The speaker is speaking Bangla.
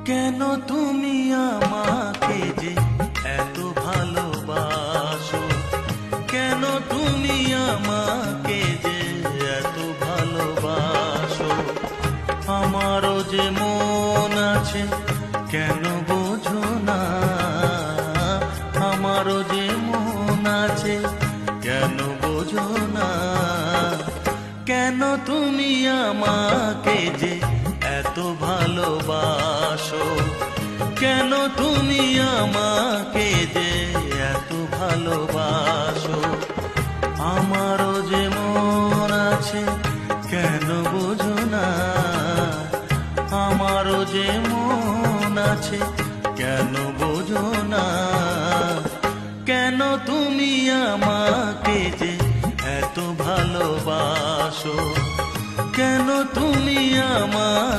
কেন তুমি আমাকে যে এত ভালোবাসো, কেন তুমি আমাকে যে এত ভালোবাসো। আমারও যে মন আছে কেন বোঝো না, আমারও যে মন আছে কেন বোঝো না। কেন তুমি আমাকে যে এত ভালোবাসো, কেন তুমি আমাকে যে এত ভালোবাসো। আমারও যে মন আছে কেন বোঝো না, আমারও যে মন আছে কেন বোঝো না। কেন তুমি আমাকে যে এত ভালোবাসো, কেন তুমি আমাকে